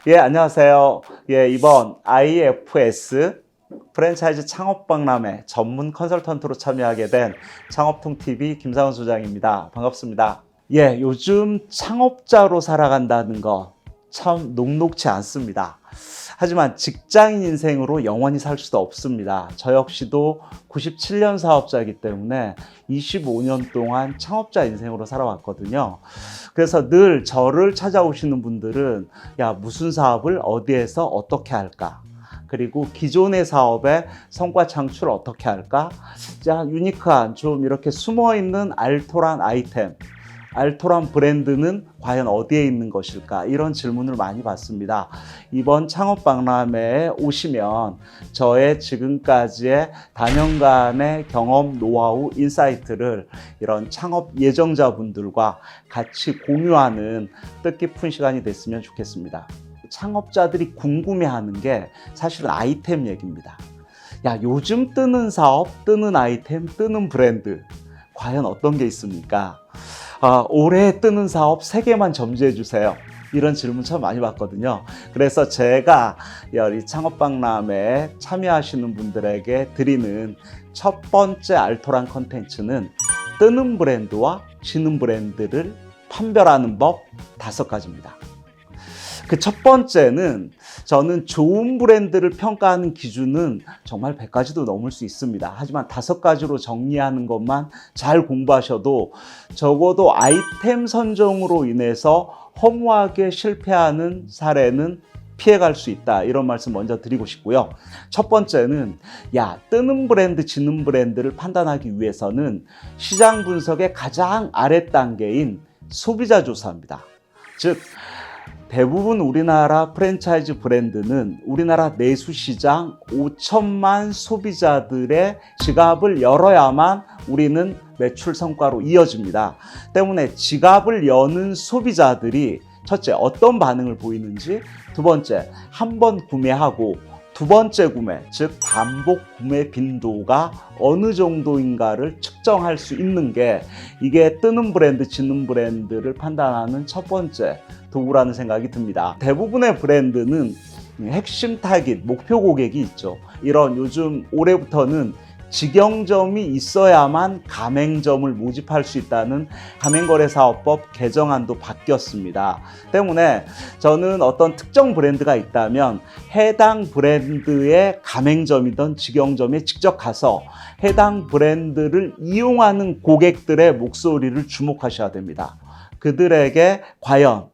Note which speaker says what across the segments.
Speaker 1: 예, 안녕하세요. 예, 이번 IFS 프랜차이즈 창업박람회 전문 컨설턴트로 참여하게 된 창업통TV 김상훈 소장입니다. 반갑습니다. 예, 요즘 창업자로 살아간다는 거 참 녹록치 않습니다. 하지만 직장인 인생으로 영원히 살 수도 없습니다. 저 역시도 97년 사업자이기 때문에 25년 동안 창업자 인생으로 살아왔거든요. 그래서 늘 저를 찾아오시는 분들은 야, 무슨 사업을 어디에서 어떻게 할까? 그리고 기존의 사업의 성과 창출 어떻게 할까? 자, 유니크한 좀 이렇게 숨어있는 알토란 아이템, 알토란 브랜드는 과연 어디에 있는 것일까? 이런 질문을 많이 받습니다. 이번 창업박람회에 오시면 저의 지금까지의 다년간의 경험, 노하우, 인사이트를 이런 창업 예정자분들과 같이 공유하는 뜻깊은 시간이 됐으면 좋겠습니다. 창업자들이 궁금해하는 게 사실은 아이템 얘기입니다. 야, 요즘 뜨는 사업, 뜨는 아이템, 뜨는 브랜드 과연 어떤 게 있습니까? 올해 뜨는 사업 3개만 점지해 주세요. 이런 질문 참 많이 받거든요. 그래서 제가 이 창업박람회에 참여하시는 분들에게 드리는 첫 번째 알토란 컨텐츠는 뜨는 브랜드와 지는 브랜드를 판별하는 법 5가지입니다. 그 첫 번째는 저는 좋은 브랜드를 평가하는 기준은 정말 100가지도 넘을 수 있습니다. 하지만 5가지로 정리하는 것만 잘 공부하셔도 적어도 아이템 선정으로 인해서 허무하게 실패하는 사례는 피해갈 수 있다. 이런 말씀 먼저 드리고 싶고요. 첫 번째는 뜨는 브랜드, 지는 브랜드를 판단하기 위해서는 시장 분석의 가장 아래 단계인 소비자 조사입니다. 즉 대부분 우리나라 프랜차이즈 브랜드는 우리나라 내수시장 5천만 소비자들의 지갑을 열어야만 우리는 매출 성과로 이어집니다. 때문에 지갑을 여는 소비자들이 첫째, 어떤 반응을 보이는지, 두 번째, 한 번 구매하고 두 번째 구매, 즉 반복 구매 빈도가 어느 정도인가를 측정할 수 있는 게 이게 뜨는 브랜드, 지는 브랜드를 판단하는 첫 번째 도구라는 생각이 듭니다. 대부분의 브랜드는 핵심 타깃, 목표 고객이 있죠. 이런 요즘 올해부터는 직영점이 있어야만 가맹점을 모집할 수 있다는 가맹거래사업법 개정안도 바뀌었습니다. 때문에 저는 어떤 특정 브랜드가 있다면 해당 브랜드의 가맹점이든 직영점에 직접 가서 해당 브랜드를 이용하는 고객들의 목소리를 주목하셔야 됩니다. 그들에게 과연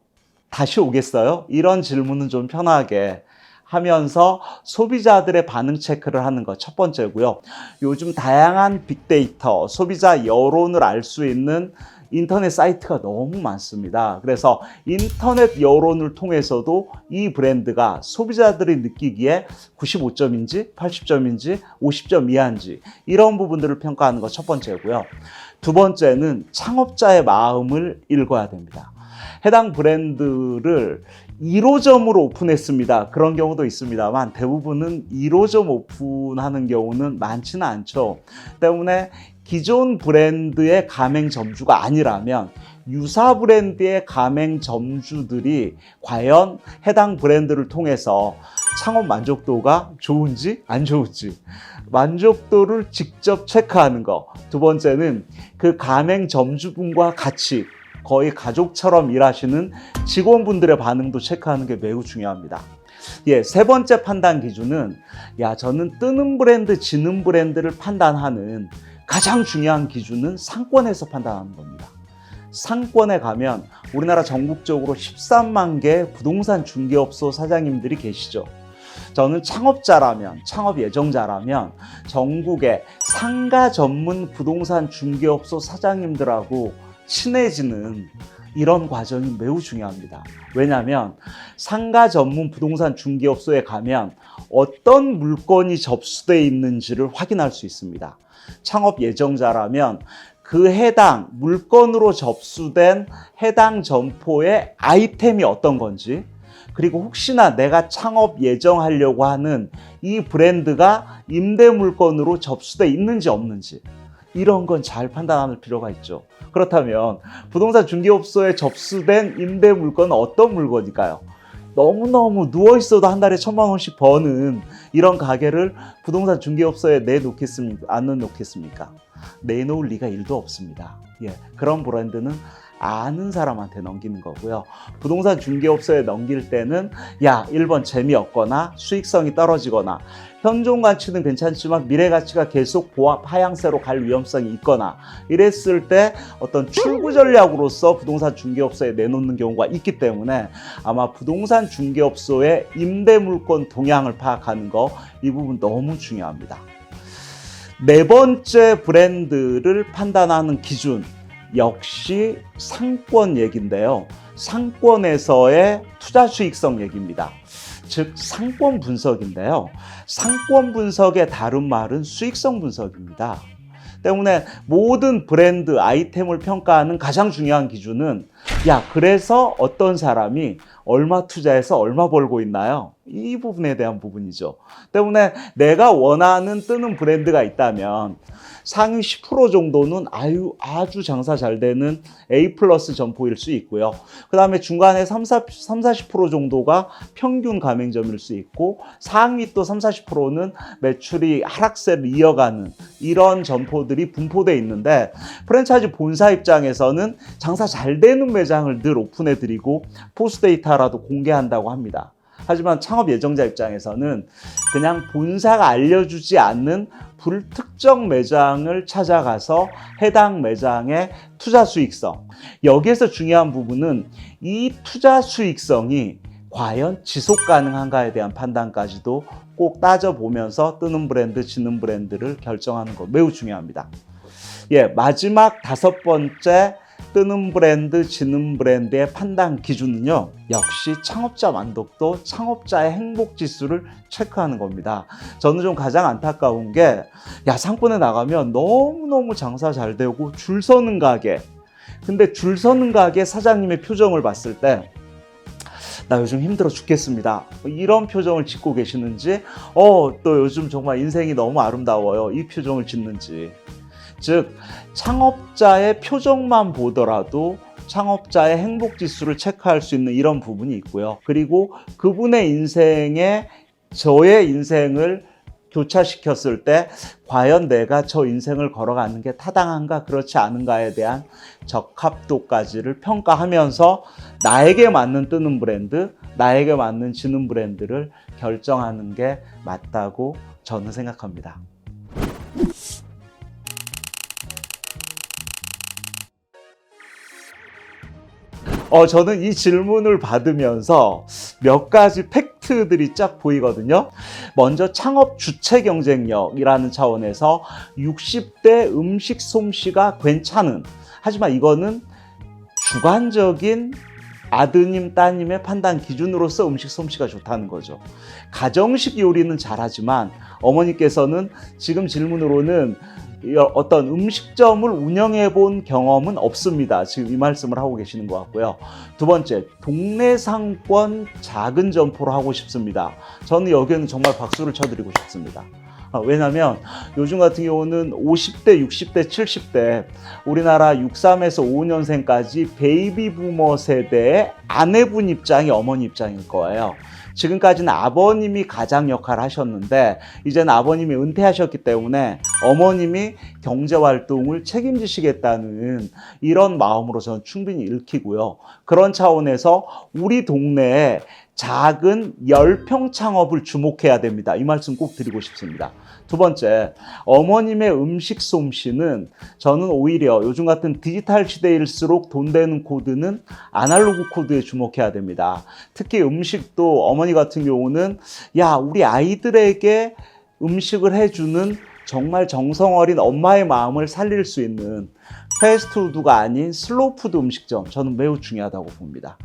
Speaker 1: 다시 오겠어요? 이런 질문은 좀 편하게 하면서 소비자들의 반응 체크를 하는 것 첫 번째고요. 요즘 다양한 빅데이터, 소비자 여론을 알 수 있는 인터넷 사이트가 너무 많습니다. 그래서 인터넷 여론을 통해서도 이 브랜드가 소비자들이 느끼기에 95점인지 80점인지 50점 이하인지 이런 부분들을 평가하는 것 첫 번째고요. 두 번째는 창업자의 마음을 읽어야 됩니다. 해당 브랜드를 1호점으로 오픈했습니다. 그런 경우도 있습니다만 대부분은 1호점 오픈하는 경우는 많지는 않죠. 때문에 기존 브랜드의 가맹점주가 아니라면 유사 브랜드의 가맹점주들이 과연 해당 브랜드를 통해서 창업 만족도가 좋은지 안 좋은지 만족도를 직접 체크하는 거. 두 번째는 그 가맹점주분과 같이 거의 가족처럼 일하시는 직원분들의 반응도 체크하는 게 매우 중요합니다. 세 번째 판단 기준은 저는 뜨는 브랜드, 지는 브랜드를 판단하는 가장 중요한 기준은 상권에서 판단하는 겁니다. 상권에 가면 우리나라 전국적으로 13만 개 부동산 중개업소 사장님들이 계시죠. 저는 창업자라면, 창업 예정자라면 전국의 상가 전문 부동산 중개업소 사장님들하고 친해지는 이런 과정이 매우 중요합니다. 왜냐하면 상가 전문 부동산 중개업소에 가면 어떤 물건이 접수되어 있는지를 확인할 수 있습니다. 창업 예정자라면 그 해당 물건으로 접수된 해당 점포의 아이템이 어떤 건지, 그리고 혹시나 내가 창업 예정하려고 하는 이 브랜드가 임대 물건으로 접수되어 있는지 없는지 이런 건 잘 판단할 필요가 있죠. 그렇다면 부동산 중개업소에 접수된 임대 물건은 어떤 물건일까요? 너무너무 누워있어도 한 달에 1,000만 원씩 버는 이런 가게를 부동산 중개업소에 내놓겠습니까? 안 내놓겠습니까? 내놓을 리가 1도 없습니다. 예, 그런 브랜드는 아는 사람한테 넘기는 거고요. 부동산 중개업소에 넘길 때는 1번 재미없거나 수익성이 떨어지거나 현존 가치는 괜찮지만 미래 가치가 계속 하향세로 갈 위험성이 있거나 이랬을 때 어떤 출구 전략으로서 부동산 중개업소에 내놓는 경우가 있기 때문에 아마 부동산 중개업소의 임대 물건 동향을 파악하는 거, 이 부분 너무 중요합니다. 네 번째 브랜드를 판단하는 기준, 역시 상권 얘기인데요. 상권에서의 투자 수익성 얘기입니다. 즉 상권 분석인데요. 상권 분석의 다른 말은 수익성 분석입니다. 때문에 모든 브랜드 아이템을 평가하는 가장 중요한 기준은 그래서 어떤 사람이 얼마 투자해서 얼마 벌고 있나요? 이 부분에 대한 부분이죠. 때문에 내가 원하는 뜨는 브랜드가 있다면 상위 10% 정도는 아주 장사 잘 되는 A 플러스 점포일 수 있고요. 그 다음에 중간에 30-40% 정도가 평균 가맹점일 수 있고 상위 또 30-40%는 매출이 하락세를 이어가는 이런 점포들이 분포되어 있는데, 프랜차이즈 본사 입장에서는 장사 잘 되는 매장을 늘 오픈해드리고 포스 데이터라도 공개한다고 합니다. 하지만 창업 예정자 입장에서는 그냥 본사가 알려주지 않는 불특정 매장을 찾아가서 해당 매장의 투자 수익성, 여기에서 중요한 부분은 이 투자 수익성이 과연 지속 가능한가에 대한 판단까지도 꼭 따져보면서 뜨는 브랜드, 지는 브랜드를 결정하는 거 매우 중요합니다. 마지막 5번째 뜨는 브랜드, 지는 브랜드의 판단 기준은요, 역시 창업자 만족도, 창업자의 행복 지수를 체크하는 겁니다. 저는 좀 가장 안타까운 게 상권에 나가면 너무너무 장사 잘 되고 줄 서는 가게, 근데 줄 서는 가게 사장님의 표정을 봤을 때 나 요즘 힘들어 죽겠습니다, 이런 표정을 짓고 계시는지, 또 요즘 정말 인생이 너무 아름다워요, 이 표정을 짓는지. 즉 창업자의 표정만 보더라도 창업자의 행복지수를 체크할 수 있는 이런 부분이 있고요. 그리고 그분의 인생에 저의 인생을 교차시켰을 때 과연 내가 저 인생을 걸어가는 게 타당한가 그렇지 않은가에 대한 적합도까지를 평가하면서 나에게 맞는 뜨는 브랜드, 나에게 맞는 지는 브랜드를 결정하는 게 맞다고 저는 생각합니다. 저는 이 질문을 받으면서 몇 가지 팩트들이 쫙 보이거든요. 먼저 창업 주체 경쟁력이라는 차원에서 60대 음식 솜씨가 괜찮은, 하지만 이거는 주관적인 아드님, 따님의 판단 기준으로서 음식 솜씨가 좋다는 거죠. 가정식 요리는 잘하지만 어머니께서는 지금 질문으로는 어떤 음식점을 운영해 본 경험은 없습니다. 지금 이 말씀을 하고 계시는 것 같고요. 두 번째, 동네 상권 작은 점포로 하고 싶습니다. 저는 여기에는 정말 박수를 쳐드리고 싶습니다. 왜냐하면 요즘 같은 경우는 50대, 60대, 70대 우리나라 63에서 55년생까지 베이비 부머 세대의 아내분 입장이 어머니 입장일 거예요. 지금까지는 아버님이 가장 역할을 하셨는데 이제는 아버님이 은퇴하셨기 때문에 어머님이 경제활동을 책임지시겠다는 이런 마음으로 저는 충분히 읽히고요. 그런 차원에서 우리 동네에 작은 10평 창업을 주목해야 됩니다. 이 말씀 꼭 드리고 싶습니다. 두 번째, 어머님의 음식 솜씨는 저는 오히려 요즘 같은 디지털 시대일수록 돈 되는 코드는 아날로그 코드에 주목해야 됩니다. 특히 음식도 어머니 같은 경우는 우리 아이들에게 음식을 해주는 정말 정성 어린 엄마의 마음을 살릴 수 있는 패스트푸드가 아닌 슬로우푸드 음식점, 저는 매우 중요하다고 봅니다.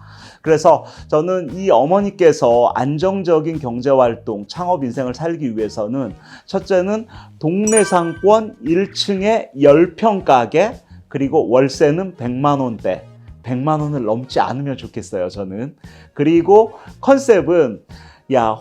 Speaker 1: 그래서 저는 이 어머니께서 안정적인 경제활동, 창업 인생을 살기 위해서는 첫째는 동네 상권 1층에 10평 가게, 그리고 월세는 100만 원대, 100만 원을 넘지 않으면 좋겠어요, 저는. 그리고 컨셉은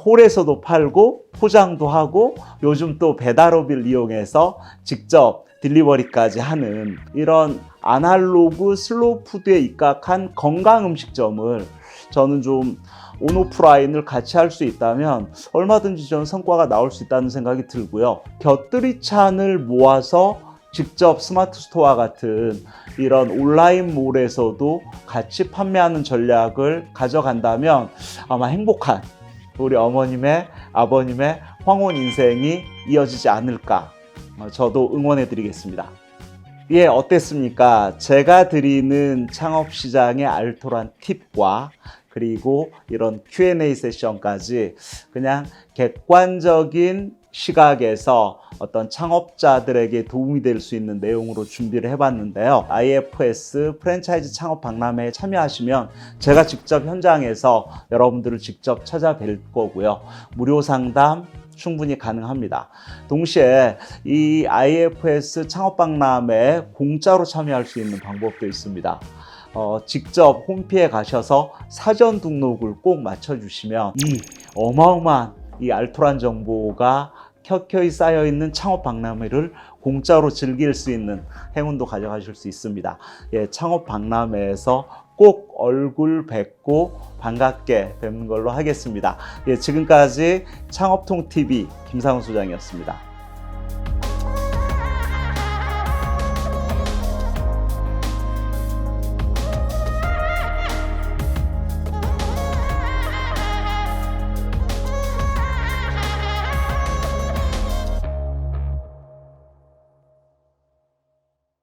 Speaker 1: 홀에서도 팔고 포장도 하고 요즘 또 배달업을 이용해서 직접 딜리버리까지 하는 이런 아날로그 슬로우 푸드에 입각한 건강 음식점을 저는 좀 온오프라인을 같이 할 수 있다면 얼마든지 저는 성과가 나올 수 있다는 생각이 들고요. 곁들이 찬을 모아서 직접 스마트 스토어와 같은 이런 온라인 몰에서도 같이 판매하는 전략을 가져간다면 아마 행복한 우리 어머님의 아버님의 황혼 인생이 이어지지 않을까, 저도 응원해 드리겠습니다. 예, 어땠습니까? 제가 드리는 창업시장의 알토란 팁과 그리고 이런 Q&A 세션까지 그냥 객관적인 시각에서 어떤 창업자들에게 도움이 될 수 있는 내용으로 준비를 해봤는데요. IFS 프랜차이즈 창업 박람회에 참여하시면 제가 직접 현장에서 여러분들을 직접 찾아뵐 거고요. 무료 상담 충분히 가능합니다. 동시에 이 IFS 창업 박람회에 공짜로 참여할 수 있는 방법도 있습니다. 직접 홈피에 가셔서 사전 등록을 꼭 맞춰주시면 이 어마어마한 이 알토란 정보가 켜켜이 쌓여있는 창업 박람회를 공짜로 즐길 수 있는 행운도 가져가실 수 있습니다. 예, 창업 박람회에서 꼭 얼굴 뵙고 반갑게 뵙는 걸로 하겠습니다. 예, 지금까지 창업통TV 김상훈 소장이었습니다.